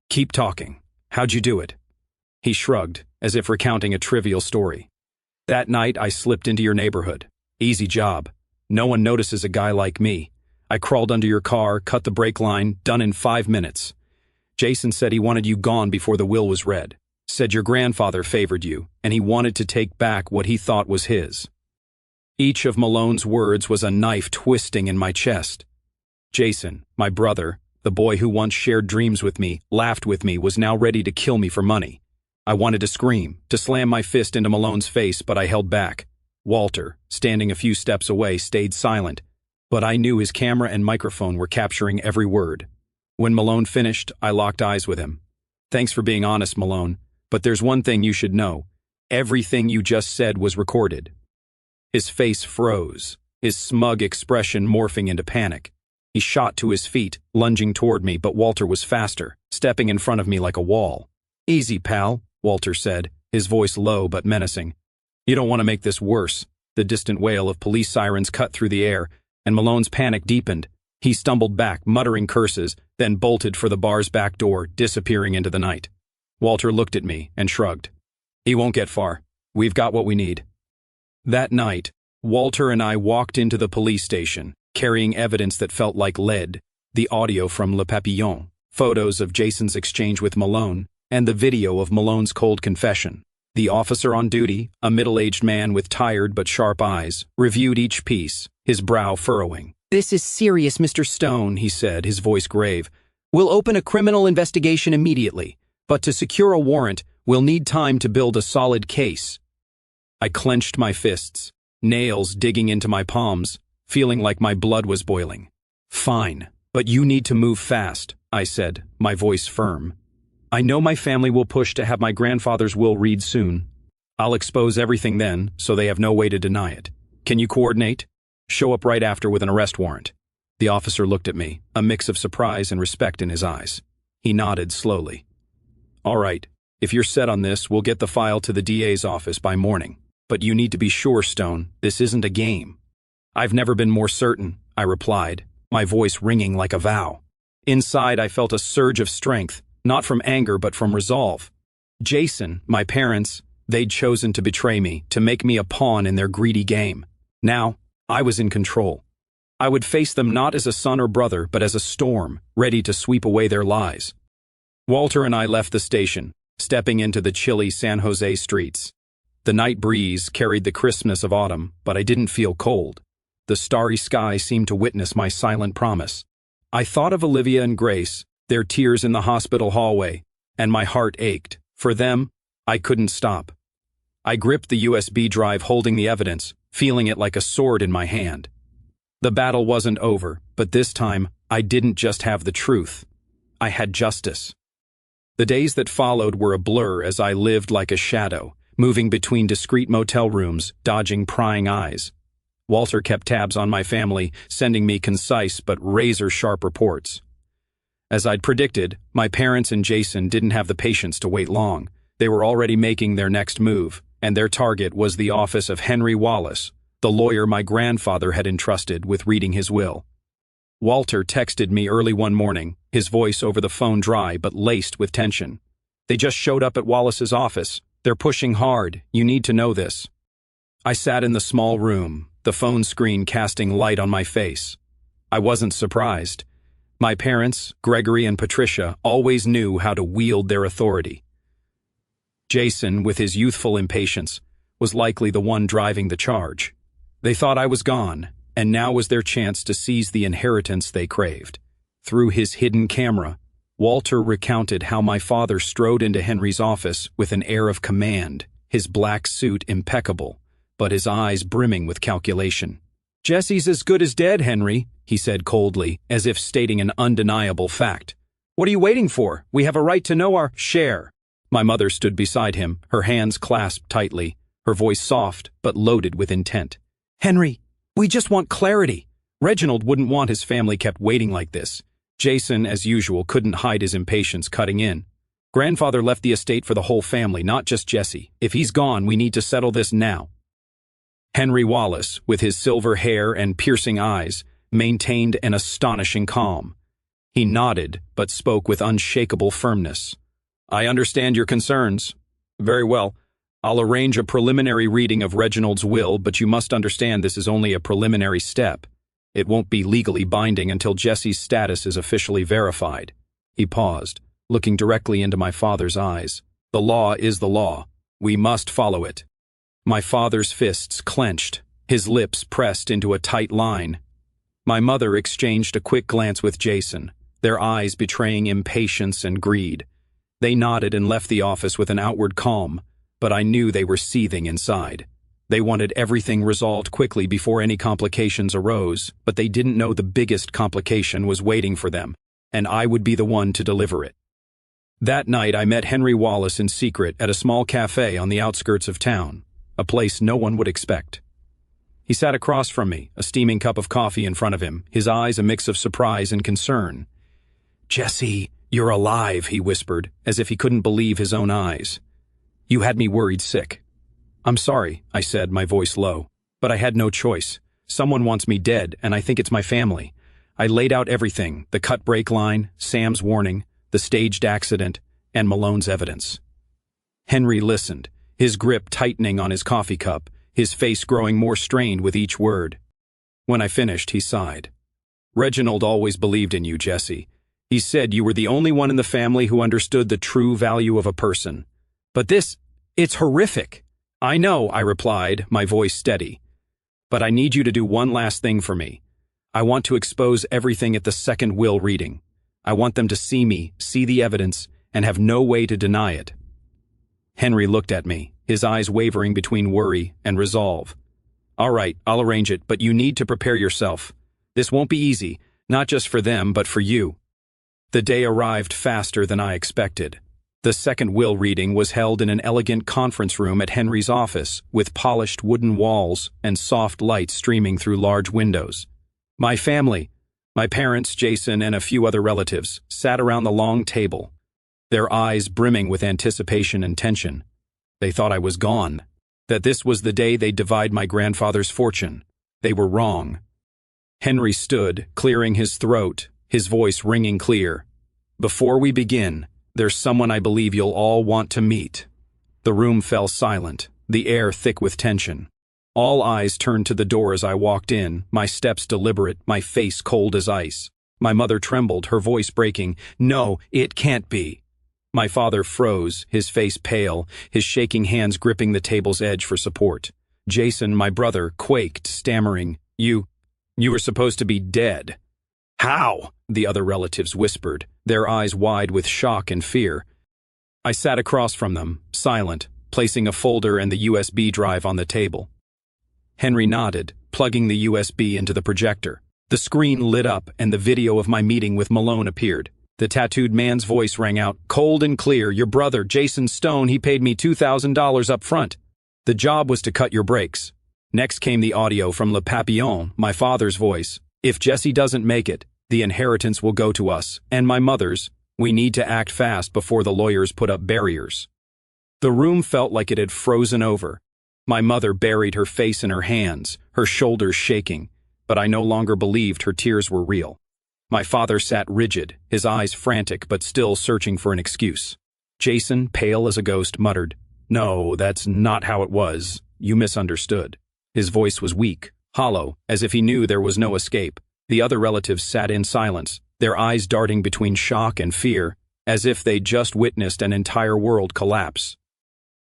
"Keep talking. How'd you do it?" He shrugged, as if recounting a trivial story. "That night I slipped into your neighborhood. Easy job. No one notices a guy like me. I crawled under your car, cut the brake line, done in 5 minutes. Jason said he wanted you gone before the will was read. Said your grandfather favored you, and he wanted to take back what he thought was his." Each of Malone's words was a knife twisting in my chest. Jason, my brother, the boy who once shared dreams with me, laughed with me, was now ready to kill me for money. I wanted to scream, to slam my fist into Malone's face, but I held back. Walter, standing a few steps away, stayed silent, but I knew his camera and microphone were capturing every word. When Malone finished, I locked eyes with him. "Thanks for being honest, Malone, but there's one thing you should know. Everything you just said was recorded." His face froze, his smug expression morphing into panic. He shot to his feet, lunging toward me, but Walter was faster, stepping in front of me like a wall. "Easy, pal," Walter said, his voice low but menacing. "You don't want to make this worse." The distant wail of police sirens cut through the air, and Malone's panic deepened. He stumbled back, muttering curses, then bolted for the bar's back door, disappearing into the night. Walter looked at me and shrugged. "He won't get far. We've got what we need." That night, Walter and I walked into the police station, carrying evidence that felt like lead, the audio from Le Papillon, photos of Jason's exchange with Malone, and the video of Malone's cold confession. The officer on duty, a middle-aged man with tired but sharp eyes, reviewed each piece, his brow furrowing. "This is serious, Mr. Stone," he said, his voice grave. "We'll open a criminal investigation immediately, but to secure a warrant, We'll need time to build a solid case. I clenched my fists, nails digging into my palms, feeling like my blood was boiling. Fine, but you need to move fast, I said, my voice firm. I know my family will push to have my grandfather's will read soon. I'll expose everything then, so they have no way to deny it. Can you coordinate? Show up right after with an arrest warrant. The officer looked at me, a mix of surprise and respect in his eyes. He nodded slowly. All right, if you're set on this, we'll get the file to the DA's office by morning. But you need to be sure, Stone, this isn't a game. I've never been more certain, I replied, my voice ringing like a vow. Inside, I felt a surge of strength, not from anger but from resolve. Jason, my parents, they'd chosen to betray me, to make me a pawn in their greedy game. Now, I was in control. I would face them not as a son or brother, but as a storm, ready to sweep away their lies. Walter and I left the station, stepping into the chilly San Jose streets. The night breeze carried the crispness of autumn, but I didn't feel cold. The starry sky seemed to witness my silent promise. I thought of Olivia and Grace, their tears in the hospital hallway, and my heart ached. For them, I couldn't stop. I gripped the USB drive holding the evidence, feeling it like a sword in my hand. The battle wasn't over, but this time, I didn't just have the truth. I had justice. The days that followed were a blur as I lived like a shadow, moving between discreet motel rooms, dodging prying eyes. Walter kept tabs on my family, sending me concise but razor-sharp reports. As I'd predicted, my parents and Jason didn't have the patience to wait long. They were already making their next move, and their target was the office of Henry Wallace, the lawyer my grandfather had entrusted with reading his will. Walter texted me early one morning, his voice over the phone dry but laced with tension. They just showed up at Wallace's office. They're pushing hard. You need to know this. I sat in the small room, the phone screen casting light on my face. I wasn't surprised. My parents, Gregory and Patricia, always knew how to wield their authority. Jason, with his youthful impatience, was likely the one driving the charge. They thought I was gone, and now was their chance to seize the inheritance they craved. Through his hidden camera, Walter recounted how my father strode into Henry's office with an air of command, his black suit impeccable, but his eyes brimming with calculation. "Jesse's as good as dead, Henry," he said coldly, as if stating an undeniable fact. "What are you waiting for? We have a right to know our share." My mother stood beside him, her hands clasped tightly, her voice soft but loaded with intent. "Henry, we just want clarity. Reginald wouldn't want his family kept waiting like this." Jason, as usual, couldn't hide his impatience, cutting in. "Grandfather left the estate for the whole family, not just Jesse. If he's gone, we need to settle this now." Henry Wallace, with his silver hair and piercing eyes, maintained an astonishing calm. He nodded, but spoke with unshakable firmness. "I understand your concerns. Very well. I'll arrange a preliminary reading of Reginald's will, but you must understand this is only a preliminary step. It won't be legally binding until Jesse's status is officially verified." He paused, looking directly into my father's eyes. "The law is the law. We must follow it." My father's fists clenched, his lips pressed into a tight line. My mother exchanged a quick glance with Jason, their eyes betraying impatience and greed. They nodded and left the office with an outward calm, but I knew they were seething inside. They wanted everything resolved quickly before any complications arose, but they didn't know the biggest complication was waiting for them, and I would be the one to deliver it. That night I met Henry Wallace in secret at a small cafe on the outskirts of town, a place no one would expect. He sat across from me, a steaming cup of coffee in front of him, his eyes a mix of surprise and concern. "Jesse, you're alive," he whispered, as if he couldn't believe his own eyes. "You had me worried sick." "I'm sorry," I said, my voice low, "but I had no choice. Someone wants me dead, and I think it's my family." I laid out everything, the cut brake line, Sam's warning, the staged accident, and Malone's evidence. Henry listened, his grip tightening on his coffee cup, his face growing more strained with each word. When I finished, he sighed. "Reginald always believed in you, Jesse. He said you were the only one in the family who understood the true value of a person. But it's horrific." "I know," I replied, my voice steady. "But I need you to do one last thing for me. I want to expose everything at the second will reading. I want them to see me, see the evidence, and have no way to deny it." Henry looked at me, his eyes wavering between worry and resolve. "All right, I'll arrange it, but you need to prepare yourself. This won't be easy, not just for them, but for you." The day arrived faster than I expected. The second will reading was held in an elegant conference room at Henry's office, with polished wooden walls and soft light streaming through large windows. My family, my parents, Jason, and a few other relatives, sat around the long table, their eyes brimming with anticipation and tension. They thought I was gone, that this was the day they'd divide my grandfather's fortune. They were wrong. Henry stood, clearing his throat, his voice ringing clear. "Before we begin, there's someone I believe you'll all want to meet." The room fell silent, the air thick with tension. All eyes turned to the door as I walked in, my steps deliberate, my face cold as ice. My mother trembled, her voice breaking. "No, it can't be." My father froze, his face pale, his shaking hands gripping the table's edge for support. Jason, my brother, quaked, stammering, You were supposed to be dead." "How?" the other relatives whispered, their eyes wide with shock and fear. I sat across from them, silent, placing a folder and the USB drive on the table. Henry nodded, plugging the USB into the projector. The screen lit up and the video of my meeting with Malone appeared. The tattooed man's voice rang out, cold and clear. "Your brother, Jason Stone, he paid me $2,000 up front. The job was to cut your brakes." Next came the audio from Le Papillon, my father's voice. "If Jesse doesn't make it, the inheritance will go to us, and my mother's. We need to act fast before the lawyers put up barriers." The room felt like it had frozen over. My mother buried her face in her hands, her shoulders shaking, but I no longer believed her tears were real. My father sat rigid, his eyes frantic but still searching for an excuse. Jason, pale as a ghost, muttered, "No, that's not how it was. You misunderstood." His voice was weak, hollow, as if he knew there was no escape. The other relatives sat in silence, their eyes darting between shock and fear, as if they'd just witnessed an entire world collapse.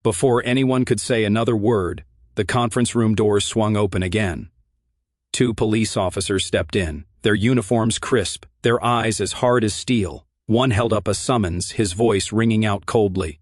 Before anyone could say another word, the conference room doors swung open again. 2 police officers stepped in, their uniforms crisp, their eyes as hard as steel. One held up a summons, his voice ringing out coldly.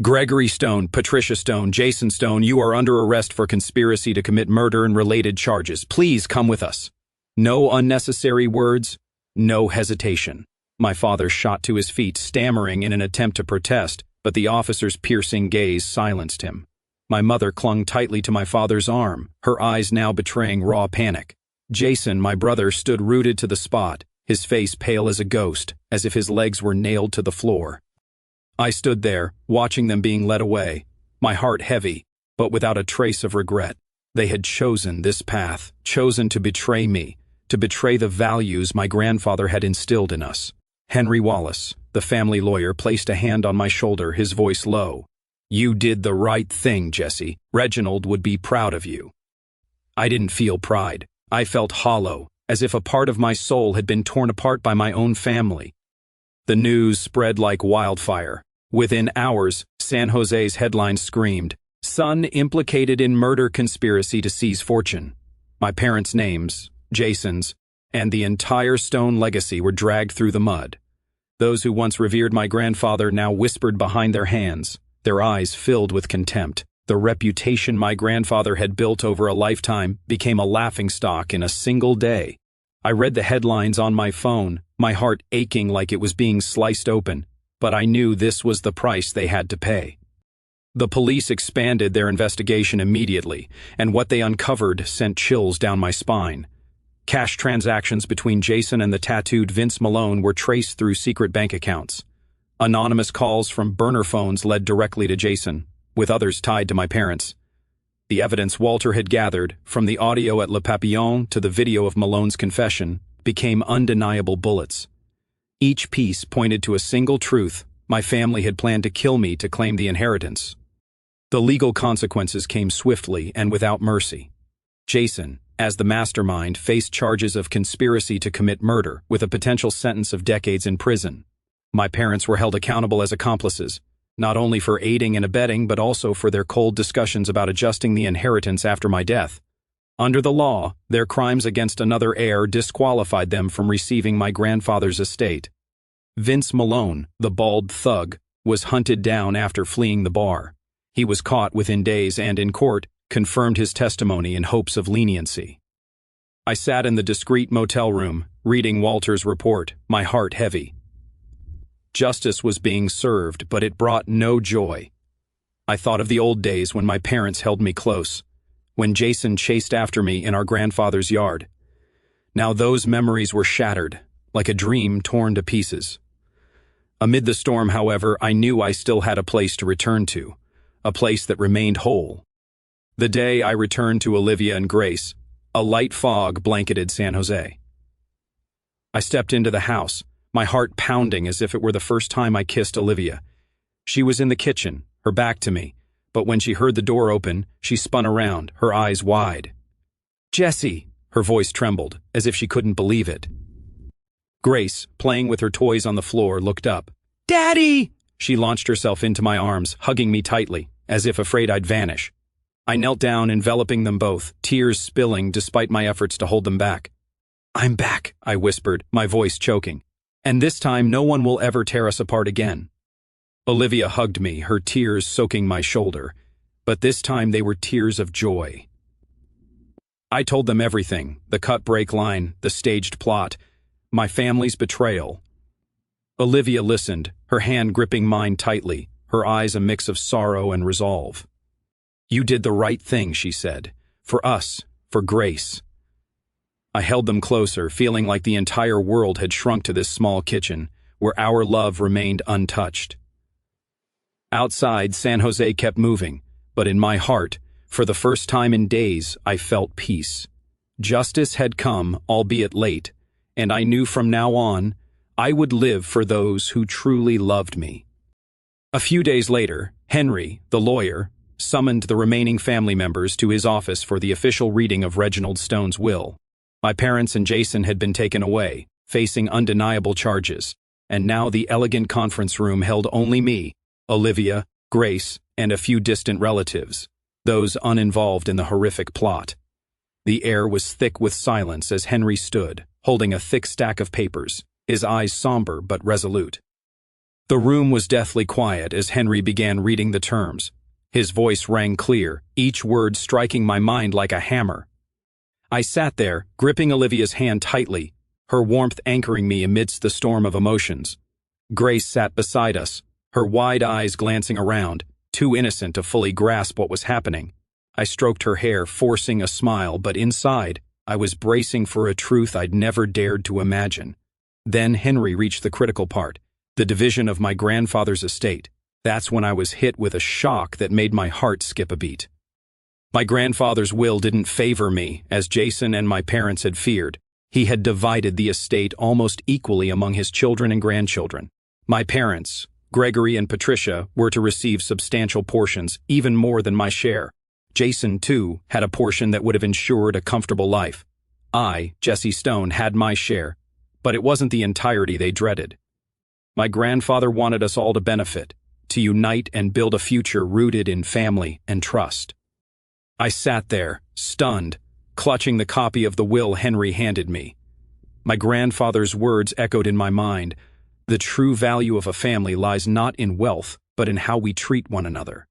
"Gregory Stone, Patricia Stone, Jason Stone, you are under arrest for conspiracy to commit murder and related charges. Please come with us." No unnecessary words, no hesitation. My father shot to his feet, stammering in an attempt to protest, but the officer's piercing gaze silenced him. My mother clung tightly to my father's arm, her eyes now betraying raw panic. Jason, my brother, stood rooted to the spot, his face pale as a ghost, as if his legs were nailed to the floor. I stood there, watching them being led away, my heart heavy, but without a trace of regret. They had chosen this path, chosen to betray me, to betray the values my grandfather had instilled in us. Henry Wallace, the family lawyer, placed a hand on my shoulder, his voice low. "You did the right thing, Jesse. Reginald would be proud of you." I didn't feel pride. I felt hollow, as if a part of my soul had been torn apart by my own family. The news spread like wildfire. Within hours, San Jose's headlines screamed, "Son implicated in murder conspiracy to seize fortune." My parents' names, Jason's, and the entire Stone legacy were dragged through the mud. Those who once revered my grandfather now whispered behind their hands, their eyes filled with contempt. The reputation my grandfather had built over a lifetime became a laughingstock in a single day. I read the headlines on my phone, my heart aching like it was being sliced open, but I knew this was the price they had to pay. The police expanded their investigation immediately, and what they uncovered sent chills down my spine. Cash transactions between Jason and the tattooed Vince Malone were traced through secret bank accounts. Anonymous calls from burner phones led directly to Jason, with others tied to my parents. The evidence Walter had gathered, from the audio at Le Papillon to the video of Malone's confession, became undeniable bullets. Each piece pointed to a single truth: my family had planned to kill me to claim the inheritance. The legal consequences came swiftly and without mercy. Jason, as the mastermind, faced charges of conspiracy to commit murder, with a potential sentence of decades in prison. My parents were held accountable as accomplices, not only for aiding and abetting but also for their cold discussions about adjusting the inheritance after my death. Under the law, their crimes against another heir disqualified them from receiving my grandfather's estate. Vince Malone, the bald thug, was hunted down after fleeing the bar. He was caught within days and, in court, confirmed his testimony in hopes of leniency. I sat in the discreet motel room, reading Walter's report, my heart heavy. Justice was being served, but it brought no joy. I thought of the old days when my parents held me close, when Jason chased after me in our grandfather's yard. Now those memories were shattered, like a dream torn to pieces. Amid the storm, however, I knew I still had a place to return to, a place that remained whole. The day I returned to Olivia and Grace, a light fog blanketed San Jose. I stepped into the house, my heart pounding as if it were the first time I kissed Olivia. She was in the kitchen, her back to me, but when she heard the door open, she spun around, her eyes wide. "Jessie!" Her voice trembled, as if she couldn't believe it. Grace, playing with her toys on the floor, looked up. "Daddy!" She launched herself into my arms, hugging me tightly, as if afraid I'd vanish. I knelt down, enveloping them both, tears spilling despite my efforts to hold them back. "I'm back," I whispered, my voice choking. "And this time no one will ever tear us apart again." Olivia hugged me, her tears soaking my shoulder, but this time they were tears of joy. I told them everything, the cut-break line, the staged plot, my family's betrayal. Olivia listened, her hand gripping mine tightly, her eyes a mix of sorrow and resolve. "You did the right thing," she said. "For us, for Grace." I held them closer, feeling like the entire world had shrunk to this small kitchen, where our love remained untouched. Outside, San Jose kept moving, but in my heart, for the first time in days, I felt peace. Justice had come, albeit late, and I knew from now on, I would live for those who truly loved me. A few days later, Henry, the lawyer, summoned the remaining family members to his office for the official reading of Reginald Stone's will. My parents and Jason had been taken away, facing undeniable charges, and now the elegant conference room held only me, Olivia, Grace, and a few distant relatives, those uninvolved in the horrific plot. The air was thick with silence as Henry stood, holding a thick stack of papers, his eyes somber but resolute. The room was deathly quiet as Henry began reading the terms. His voice rang clear, each word striking my mind like a hammer. I sat there, gripping Olivia's hand tightly, her warmth anchoring me amidst the storm of emotions. Grace sat beside us, her wide eyes glancing around, too innocent to fully grasp what was happening. I stroked her hair, forcing a smile, but inside, I was bracing for a truth I'd never dared to imagine. Then Henry reached the critical part, the division of my grandfather's estate. That's when I was hit with a shock that made my heart skip a beat. My grandfather's will didn't favor me, as Jason and my parents had feared. He had divided the estate almost equally among his children and grandchildren. My parents, Gregory and Patricia, were to receive substantial portions, even more than my share. Jason, too, had a portion that would have ensured a comfortable life. I, Jesse Stone, had my share, but it wasn't the entirety they dreaded. My grandfather wanted us all to benefit, to unite and build a future rooted in family and trust. I sat there, stunned, clutching the copy of the will Henry handed me. My grandfather's words echoed in my mind. The true value of a family lies not in wealth, but in how we treat one another.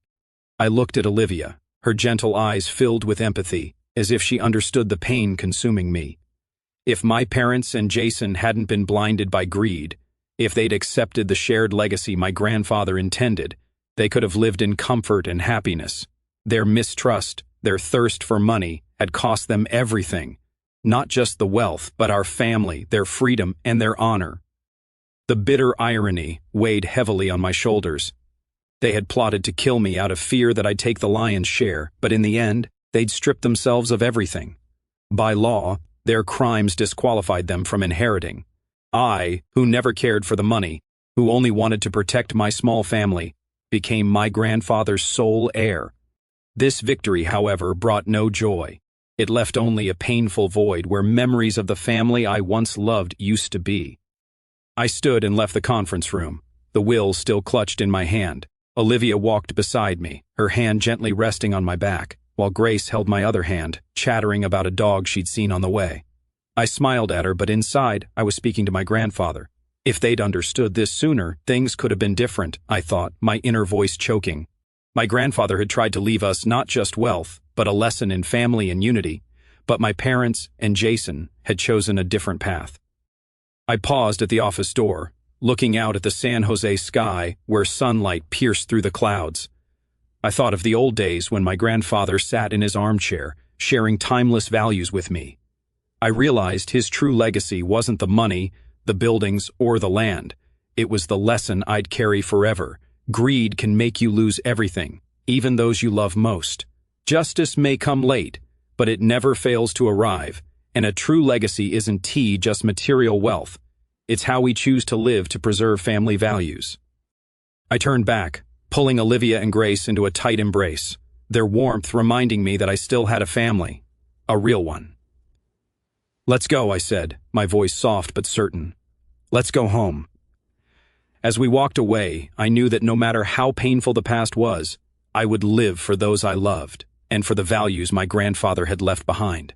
I looked at Olivia, her gentle eyes filled with empathy, as if she understood the pain consuming me. If my parents and Jason hadn't been blinded by greed, if they'd accepted the shared legacy my grandfather intended, they could have lived in comfort and happiness. Their mistrust, their thirst for money, had cost them everything. Not just the wealth, but our family, their freedom, and their honor. The bitter irony weighed heavily on my shoulders. They had plotted to kill me out of fear that I'd take the lion's share, but in the end, they'd stripped themselves of everything. By law, their crimes disqualified them from inheriting. I, who never cared for the money, who only wanted to protect my small family, became my grandfather's sole heir. This victory, however, brought no joy. It left only a painful void where memories of the family I once loved used to be. I stood and left the conference room, the will still clutched in my hand. Olivia walked beside me, her hand gently resting on my back, while Grace held my other hand, chattering about a dog she'd seen on the way. I smiled at her, but inside, I was speaking to my grandfather. If they'd understood this sooner, things could have been different, I thought, my inner voice choking. My grandfather had tried to leave us not just wealth, but a lesson in family and unity, but my parents and Jason had chosen a different path. I paused at the office door, looking out at the San Jose sky where sunlight pierced through the clouds. I thought of the old days when my grandfather sat in his armchair, sharing timeless values with me. I realized his true legacy wasn't the money, the buildings, or the land. It was the lesson I'd carry forever. Greed can make you lose everything, even those you love most. Justice may come late, but it never fails to arrive, and a true legacy isn't just material wealth. It's how we choose to live to preserve family values. I turned back, pulling Olivia and Grace into a tight embrace, their warmth reminding me that I still had a family, a real one. "Let's go," I said, my voice soft but certain. "Let's go home." As we walked away, I knew that no matter how painful the past was, I would live for those I loved and for the values my grandfather had left behind.